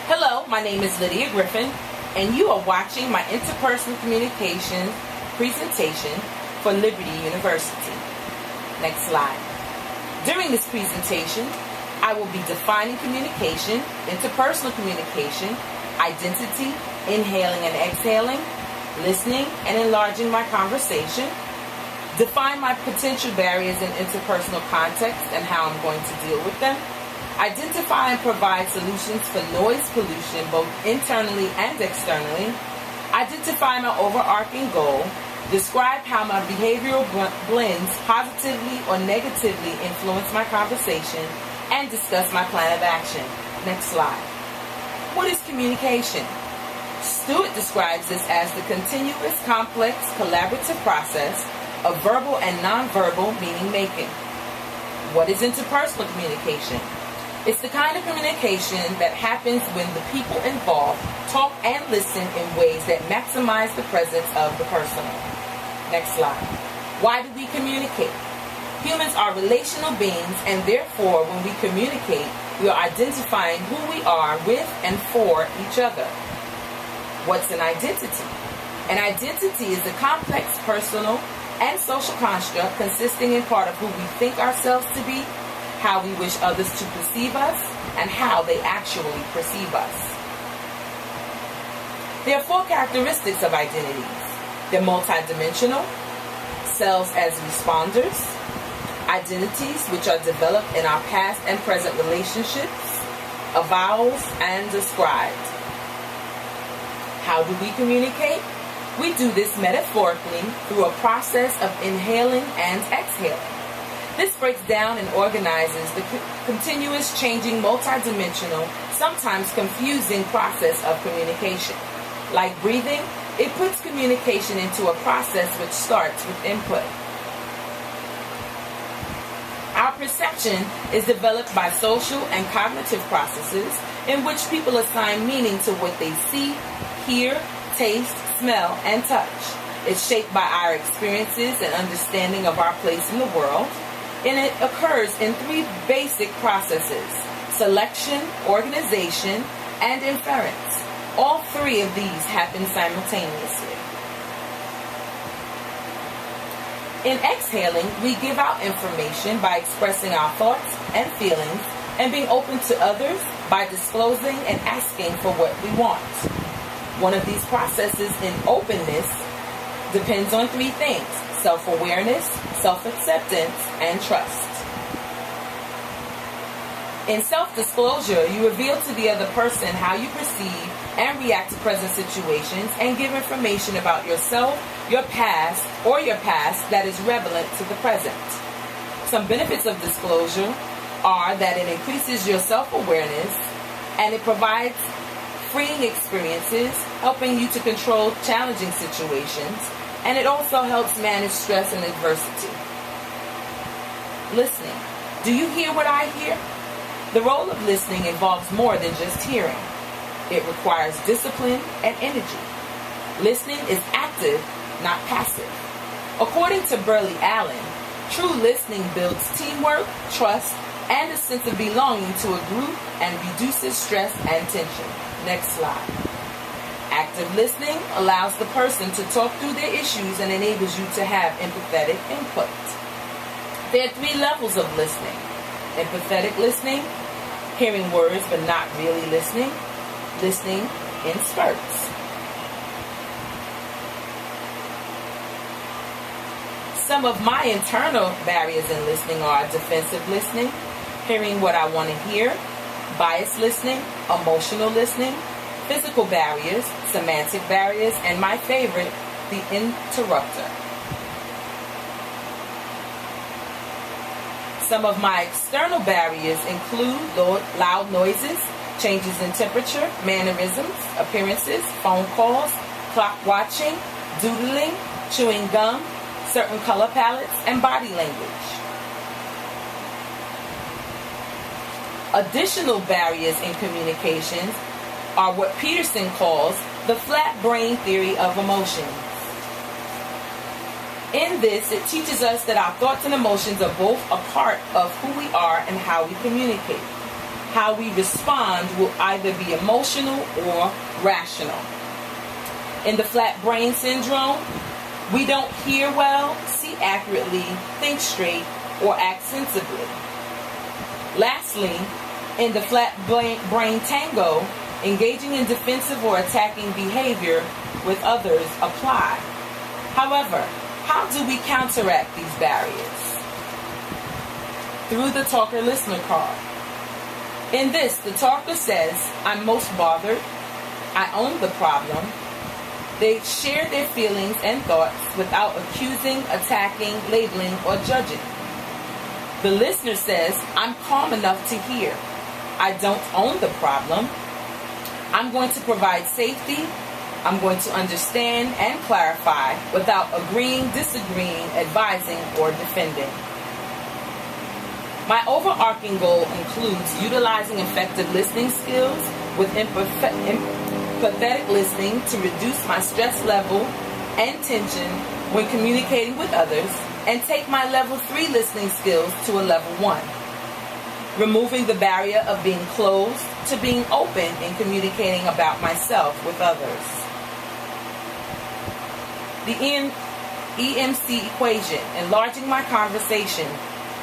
Hello, my name is Lydia Griffin, and you are watching my interpersonal communication presentation for Liberty University. Next slide. During this presentation, I will be defining communication, interpersonal communication, identity, inhaling and exhaling, listening and enlarging my conversation, define my potential barriers in interpersonal context and how I'm going to deal with them, identify and provide solutions for noise pollution both internally and externally, identify my overarching goal, describe how my behavioral blends positively or negatively influence my conversation, and discuss my plan of action. Next slide. What is communication? Stewart describes this as the continuous, complex, collaborative process of verbal and nonverbal meaning making. What is interpersonal communication? It's the kind of communication that happens when the people involved talk and listen in ways that maximize the presence of the personal. Next slide. Why do we communicate? Humans are relational beings, and therefore when we communicate, we are identifying who we are with and for each other. What's an identity? An identity is a complex personal and social construct consisting in part of who we think ourselves to be, how we wish others to perceive us, and how they actually perceive us. There are 4 characteristics of identities. They're multidimensional, selves as responders, identities which are developed in our past and present relationships, avowals, and described. How do we communicate? We do this metaphorically through a process of inhaling and exhaling. This breaks down and organizes the continuous changing, multidimensional, sometimes confusing process of communication. Like breathing, it puts communication into a process which starts with input. Our perception is developed by social and cognitive processes in which people assign meaning to what they see, hear, taste, smell, and touch. It's shaped by our experiences and understanding of our place in the world. And it occurs in 3 basic processes: selection, organization, and inference. All 3 of these happen simultaneously. In exhaling, we give out information by expressing our thoughts and feelings and being open to others by disclosing and asking for what we want. One of these processes in openness depends on 3 things: self-awareness, self-acceptance, and trust. In self-disclosure, you reveal to the other person how you perceive and react to present situations and give information about yourself, your past, or your past that is relevant to the present. Some benefits of disclosure are that it increases your self-awareness and it provides freeing experiences, helping you to control challenging situations, and it also helps manage stress and adversity. Listening. Do you hear what I hear? The role of listening involves more than just hearing. It requires discipline and energy. Listening is active, not passive. According to Burley Allen, true listening builds teamwork, trust, and a sense of belonging to a group and reduces stress and tension. Next slide. Active listening allows the person to talk through their issues and enables you to have empathetic input. There are 3 levels of listening: empathetic listening, hearing words but not really listening, listening in spurts. Some of my internal barriers in listening are defensive listening, hearing what I want to hear, biased listening, emotional listening, physical barriers, semantic barriers, and my favorite, the interrupter. Some of my external barriers include loud noises, changes in temperature, mannerisms, appearances, phone calls, clock watching, doodling, chewing gum, certain color palettes, and body language. Additional barriers in communications are what Petersen calls the flat brain theory of emotions. In this, it teaches us that our thoughts and emotions are both a part of who we are and how we communicate. how we respond will either be emotional or rational. In the flat brain syndrome, we don't hear well, see accurately, think straight, or act sensibly. Lastly, in the flat brain tango, engaging in defensive or attacking behavior with others apply. However, how do we counteract these barriers? Through the talker-listener card. In this, the talker says, I'm most bothered, I own the problem. They share their feelings and thoughts without accusing, attacking, labeling, or judging. The listener says, I'm calm enough to hear. I don't own the problem. I'm going to provide safety. I'm going to understand and clarify without agreeing, disagreeing, advising, or defending. My overarching goal includes utilizing effective listening skills with empathetic listening to reduce my stress level and tension when communicating with others, and take my level 3 listening skills to a level 1. Removing the barrier of being closed to being open in communicating about myself with others. The EMC equation, enlarging my conversation,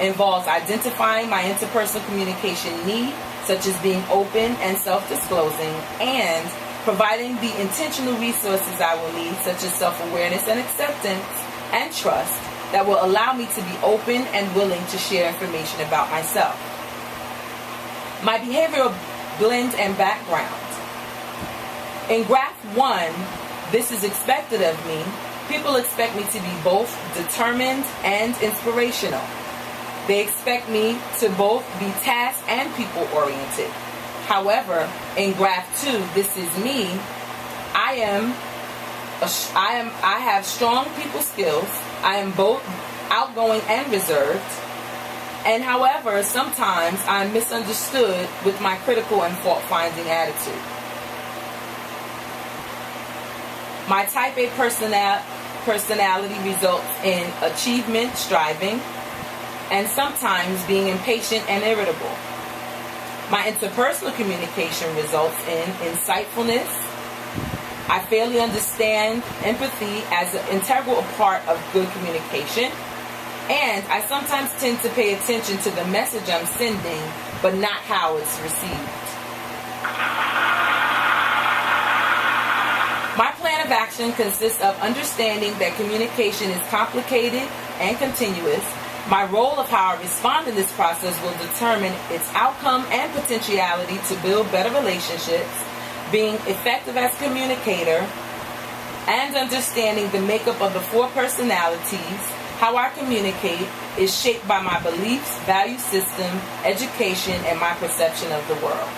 involves identifying my interpersonal communication need, such as being open and self-disclosing, and providing the intentional resources I will need, such as self-awareness and acceptance and trust, that will allow me to be open and willing to share information about myself. My behavioral blend and background. In graph 1, this is expected of me. People expect me to be both determined and inspirational. They expect me to both be task and people-oriented. However, in graph 2, this is me. I have strong people skills. I am both outgoing and reserved. And however, sometimes I'm misunderstood with my critical and fault-finding attitude. My type A personality results in achievement, striving, and sometimes being impatient and irritable. My interpersonal communication results in insightfulness. I fairly understand empathy as an integral part of good communication. And I sometimes tend to pay attention to the message I'm sending, but not how it's received. My plan of action consists of understanding that communication is complicated and continuous. My role of how I respond in this process will determine its outcome and potentiality to build better relationships, being effective as a communicator, and understanding the makeup of the 4 personalities. How I communicate is shaped by my beliefs, value system, education, and my perception of the world.